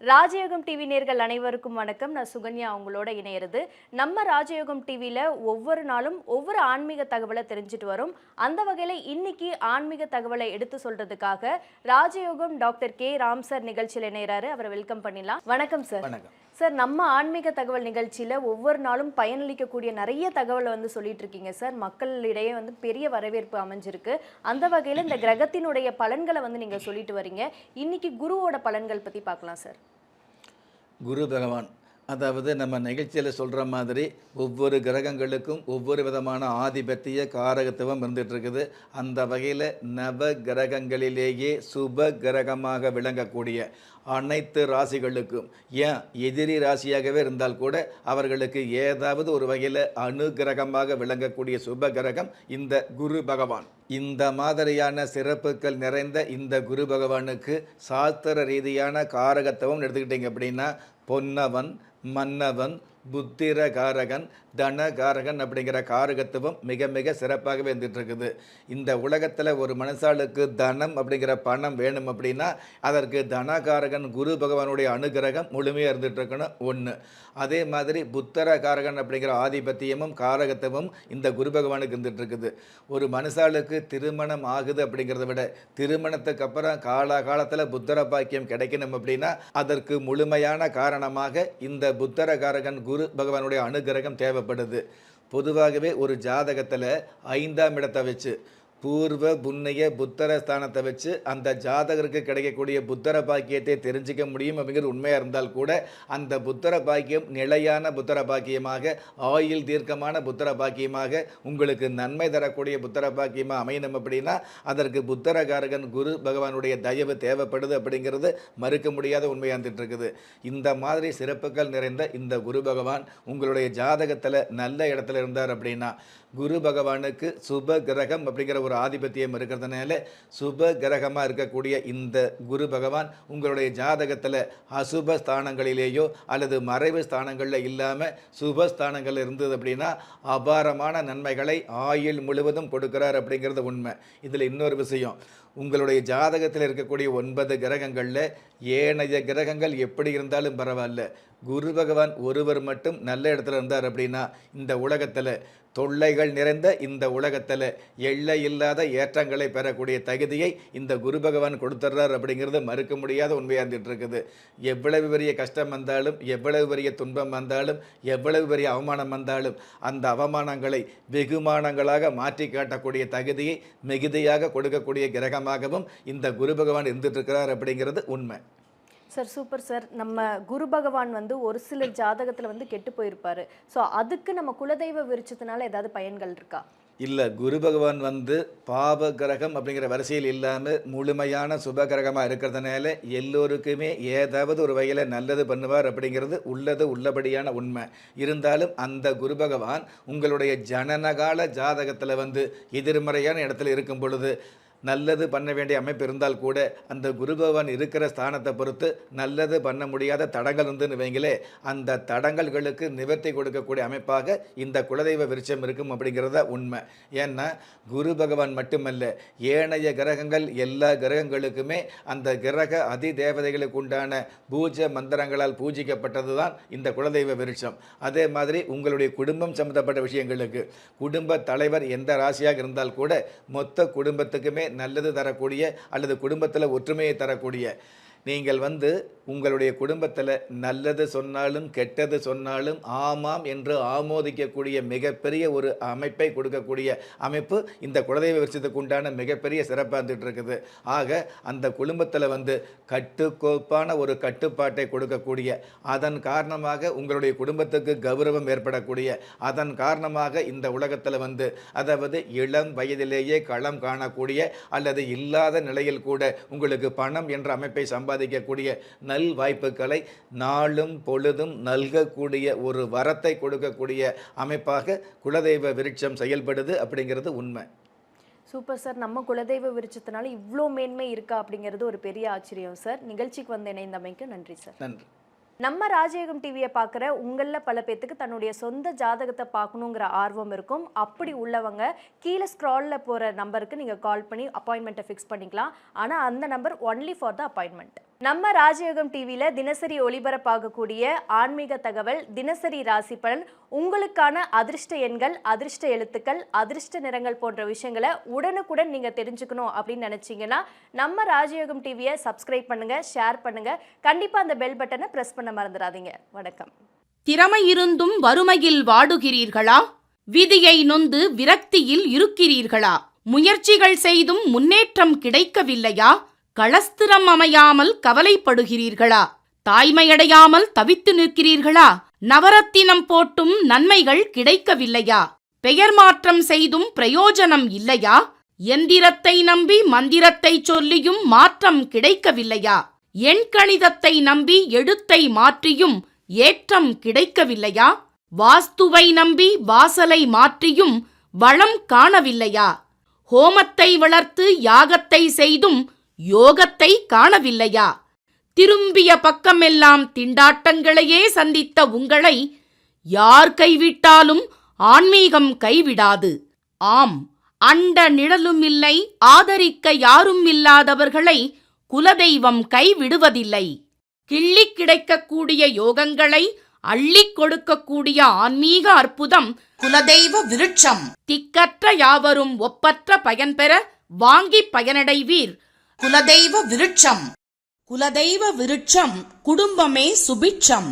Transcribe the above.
ராஜயோகம் டிவி நேர்கள் அனைவருக்கும் வணக்கம். நான் சுகன்யா உங்களோட இணையிறது. நம்ம ராஜயோகம் டிவியில் ஒவ்வொரு நாளும் ஒவ்வொரு ஆன்மீக தகவலை தெரிஞ்சுட்டு வரும். அந்த வகையில் இன்னைக்கு ஆன்மீக தகவலை எடுத்து சொல்றதுக்காக ராஜயோகம் டாக்டர் கே ராம் சார் நிகழ்ச்சியில் இணைகிறாரு. அவரை வெல்கம் பண்ணிடலாம். வணக்கம் சார். சார், நம்ம ஆன்மீக தகவல் நிகழ்ச்சியில் ஒவ்வொரு நாளும் பயனளிக்கக்கூடிய நிறைய தகவலை சொல்லிட்டு இருக்கீங்க சார். மக்களிடையே பெரிய வரவேற்பு அமைஞ்சிருக்கு. அந்த வகையில் இந்த கிரகத்தினுடைய பலன்களை நீங்கள் சொல்லிட்டு வரீங்க. இன்னைக்கு குருவோட பலன்கள் பற்றி பார்க்கலாம் சார். குரு பகவான், அதாவது நம்ம நிகழ்ச்சியில் சொல்கிற மாதிரி ஒவ்வொரு கிரகங்களுக்கும் ஒவ்வொரு விதமான ஆதிபத்திய காரகத்துவம் இருந்துகிட்ருக்குது. அந்த வகையில் நவ கிரகங்களிலேயே சுப கிரகமாக விளங்கக்கூடிய அனைத்து ராசிகளுக்கும், ஏன் எதிரி ராசியாகவே இருந்தால் கூட அவர்களுக்கு ஏதாவது ஒரு வகையில் அனுகிரகமாக விளங்கக்கூடிய சுப கிரகம் இந்த குரு பகவான். இந்த மாதிரியான சிறப்புகள் நிறைந்த இந்த குரு பகவானுக்கு சாஸ்திர ரீதியான காரகத்துவம் எடுத்துக்கிட்டிங்க அப்படின்னா பொன்னவன், மன்னவன், புத்திரகாரகன், தனகாரகன் அப்படிங்கிற காரகத்துவம் மிக மிக சிறப்பாகவே இருந்துகிட்டு இருக்குது. இந்த உலகத்தில் ஒரு மனுஷாளுக்கு தனம் அப்படிங்கிற பணம் வேணும் அப்படின்னா அதற்கு தனகாரகன் குரு பகவானுடைய அனுகிரகம் முழுமையாக இருந்துகிட்டு இருக்கணும் ஒன்று. அதே மாதிரி புத்திரகாரகன் அப்படிங்கிற ஆதிபத்தியமும் காரகத்துவம் இந்த குரு பகவானுக்கு இருந்துகிட்டு இருக்குது. ஒரு மனுஷாளுக்கு திருமணம் ஆகுது அப்படிங்கிறத விட திருமணத்துக்கு அப்புறம் காலகாலத்தில் புத்திர பாக்கியம் கிடைக்கணும் அப்படின்னா அதற்கு முழுமையான காரணமாக இந்த புத்திரகாரகன் குரு பகவானுடைய அனுகிரகம் தேவைப்படுது. பொதுவாகவே ஒரு ஜாதகத்தில் 5ஆம் இடத்தை வச்சு பூர்வ புண்ணிய புத்தர ஸ்தானத்தை வச்சு அந்த ஜாதகருக்கு கிடைக்கக்கூடிய புத்தர பாக்கியத்தை தெரிஞ்சிக்க முடியும் அப்படிங்கிறது உண்மையாக இருந்தால் கூட அந்த புத்தர பாக்கியம் நிலையான புத்தர பாக்கியமாக, ஆயுள் தீர்க்கமான புத்தர பாக்கியமாக, உங்களுக்கு நன்மை தரக்கூடிய புத்தர பாக்கியமாக அமையணும் அப்படின்னா அதற்கு புத்தரகாரகன் குரு பகவானுடைய தயவு தேவைப்படுது அப்படிங்கிறது மறுக்க முடியாத உண்மையாக இருந்துட்டு இருக்குது. இந்த மாதிரி சிறப்புகள் நிறைந்த இந்த குரு பகவான் உங்களுடைய ஜாதகத்தில் நல்ல இடத்துல இருந்தார் அப்படின்னா குரு பகவானுக்கு சுப கிரகம் அப்படிங்கிற ஒரு ஆதிபத்தியம் இருக்கிறதுனால சுப கிரகமாக இருக்கக்கூடிய இந்த குரு பகவான் உங்களுடைய ஜாதகத்தில் அசுப ஸ்தானங்களிலேயோ அல்லது மறைவு ஸ்தானங்களில் இல்லாமல் சுபஸ்தானங்கள் இருந்தது அப்படின்னா அபாரமான நன்மைகளை ஆயுள் முழுவதும் கொடுக்கிறார் அப்படிங்கிறது உண்மை. இதில் இன்னொரு விஷயம், உங்களுடைய ஜாதகத்தில் இருக்கக்கூடிய 9 கிரகங்களில் ஏனைய கிரகங்கள் எப்படி இருந்தாலும் பரவாயில்ல, குரு பகவான் ஒருவர் மட்டும் நல்ல இடத்துல இருந்தார் அப்படின்னா இந்த உலகத்தில் தொல்லைகள் நிறைந்த இந்த உலகத்தில் எல்லை இல்லாத ஏற்றங்களை பெறக்கூடிய தகுதியை இந்த குரு பகவான் கொடுத்துட்றார் அப்படிங்கிறது மறுக்க முடியாத உண்மையாக இருந்துட்டு இருக்குது. எவ்வளவு பெரிய கஷ்டம் வந்தாலும், எவ்வளவு பெரிய துன்பம் வந்தாலும், எவ்வளவு பெரிய அவமானம் வந்தாலும் அந்த அவமானங்களை வெகுமானங்களாக மாற்றி காட்டக்கூடிய தகுதியை மிகுதியாக கொடுக்கக்கூடிய கிரகமாகவும் இந்த குரு பகவான் இருந்துட்டு இருக்கிறார் அப்படிங்கிறது உண்மை. Sir, super sir. நம்ம குரு பகவான் ஒரு சில ஜாதகத்தில் கெட்டு போயிருப்பாரு. ஸோ அதுக்கு நம்ம குலதெய்வ விருட்சத்தினால ஏதாவது பயன்கள் இருக்கா? இல்லை, குரு பகவான் பாவ கிரகம் அப்படிங்கிற வரிசையில் இல்லாமல் முழுமையான சுப கிரகமாக இருக்கிறதுனால எல்லோருக்குமே ஏதாவது ஒரு வகையில் நல்லது பண்ணுவார் அப்படிங்கிறது உள்ளபடியான உண்மை. இருந்தாலும் அந்த குரு பகவான் உங்களுடைய ஜனனகால ஜாதகத்தில் எதிர்மறையான இடத்துல இருக்கும் பொழுது நல்லது பண்ண வேண்டிய அமைப்பு இருந்தால் கூட அந்த குரு பகவான் இருக்கிற ஸ்தானத்தை பொறுத்து நல்லது பண்ண முடியாத தடங்கள் இருந்துன்னு வைங்களே, அந்த தடங்கல்களுக்கு நிவர்த்தி கொடுக்கக்கூடிய அமைப்பாக இந்த குலதெய்வ விருட்சம் இருக்கும் அப்படிங்கிறத உண்மை. ஏன்னா குரு பகவான் மட்டுமல்ல, ஏனைய கிரகங்கள் எல்லா கிரகங்களுக்குமே அந்த கிரக அதி தேவதைகளுக்கு உண்டான பூஜை மந்திரங்களால் பூஜிக்கப்பட்டது தான் இந்த குலதெய்வ விருட்சம். அதே மாதிரி உங்களுடைய குடும்பம் சம்பந்தப்பட்ட விஷயங்களுக்கு குடும்ப தலைவர் எந்த ராசியாக இருந்தால் கூட மொத்த குடும்பத்துக்குமே நல்லது தரக்கூடிய அல்லது குடும்பத்தில் ஒற்றுமையை தரக்கூடிய, நீங்கள் உங்களுடைய குடும்பத்தில் நல்லது சொன்னாலும் கெட்டது சொன்னாலும் ஆமாம் என்று ஆமோதிக்கக்கூடிய மிகப்பெரிய ஒரு அமைப்பை கொடுக்கக்கூடிய அமைப்பு இந்த குலதெய்வ விருட்சத்துக்கு உண்டான மிகப்பெரிய சிறப்பாக இருந்துகிட்டு இருக்குது. ஆக அந்த குடும்பத்தில் கட்டுக்கோப்பான ஒரு கட்டுப்பாட்டை கொடுக்கக்கூடிய, அதன் காரணமாக உங்களுடைய குடும்பத்துக்கு கௌரவம் ஏற்படக்கூடிய, அதன் காரணமாக இந்த உலகத்தில் அதாவது இளம் வயதிலேயே களம் காணக்கூடிய அல்லது இல்லாத நிலையில் கூட உங்களுக்கு பணம் என்ற அமைப்பை சம்பாதிக்கக்கூடிய நல் வாய்ப்புகளை நாளும் பொழுதும் நல்கக்கூடிய ஒரு வரத்தை கொடுக்கக்கூடிய அமைப்பாக குலதெய்வ விருட்சம் செயல்படுது அப்படிங்கிறது உண்மை. Super sir. நம்ம குலதெய்வ விருட்சத்தினால இவ்வளோ மேன்மை இருக்கா அப்படிங்கிறது ஒரு பெரிய ஆச்சரியம் சார். நிகழ்ச்சிக்கு இணைந்தமைக்கு நன்றி சார். நன்றி. நம்ம ராஜயோகம் டிவியை பார்க்குற உங்களில் பல பேத்துக்கு தன்னுடைய சொந்த ஜாதகத்தை பார்க்கணுங்கிற ஆர்வம் இருக்கும். அப்படி உள்ளவங்க கீழே ஸ்க்ராலில் போகிற நம்பருக்கு நீங்கள் கால் பண்ணி அப்பாயின்மெண்ட்டை ஃபிக்ஸ் பண்ணிக்கலாம். ஆனால் அந்த number only for the appointment. நம்ம ராஜயோகம் டிவியில தினசரி ஒளிபரப்பாகக்கூடிய ஆன்மீக தகவல், தினசரி ராசி பலன், உங்களுக்கான அதிர்ஷ்ட எண்கள், அதிர்ஷ்ட எழுத்துக்கள், அதிர்ஷ்ட நிறங்கள் போன்ற விஷயங்களை உடனுக்குடன் நீங்க தெரிஞ்சுக்கணும் அப்படின்னு நினைச்சீங்கன்னா நம்ம ராஜயோகம் டிவியை சப்ஸ்கிரைப் பண்ணுங்க, ஷேர் பண்ணுங்க, கண்டிப்பா அந்த பெல் பட்டனை பிரஸ் பண்ண மறந்துடாதீங்க. வணக்கம். திறமை இருந்தும் வறுமையில் வாடுகிறீர்களா? விதியை நொந்து விரக்தியில் இருக்கிறீர்களா? முயற்சிகள் செய்தும் முன்னேற்றம் கிடைக்கவில்லையா? களஸ்திரம் அமையாமல் கவலைப்படுகிறீர்களா? தாய்மையடையாமல் தவித்து நிற்கிறீர்களா? நவரத்தினம் போட்டும் நன்மைகள் கிடைக்கவில்லையா? பெயர் மாற்றம் செய்தும் பிரயோஜனம் இல்லையா? எந்திரத்தை நம்பி மந்திரத்தை சொல்லியும் மாற்றம் கிடைக்கவில்லையா? எண்கணிதத்தை நம்பி எழுத்தை மாற்றியும் ஏற்றம் கிடைக்கவில்லையா? வாஸ்துவை நம்பி வாசலை மாற்றியும் வளம் காணவில்லையா? ஹோமத்தை வளர்த்து யாகத்தை செய்தும் யோகத்தை காணவில்லையா? திரும்பிய பக்கமெல்லாம் திண்டாட்டங்களையே சந்தித்த உங்களை யார் கைவிட்டாலும் ஆன்மீகம் கைவிடாது. ஆம், அண்ட நிழலும் இல்லை, ஆதரிக்க யாரும் இல்லாதவர்களை குலதெய்வம் கைவிடுவதில்லை. கிள்ளிக் கிடைக்கக்கூடிய யோகங்களை அள்ளிக் கொடுக்கக்கூடிய ஆன்மீக அற்புதம் குலதெய்வ விருட்சம். திக்கற்ற யாவரும் ஒப்பற்ற பயன்பெற வாங்கி பயனடைவீர். குலதெய்வ விருட்சம். குலதெய்வ விருட்சம், குடும்பமே சுபிட்சம்.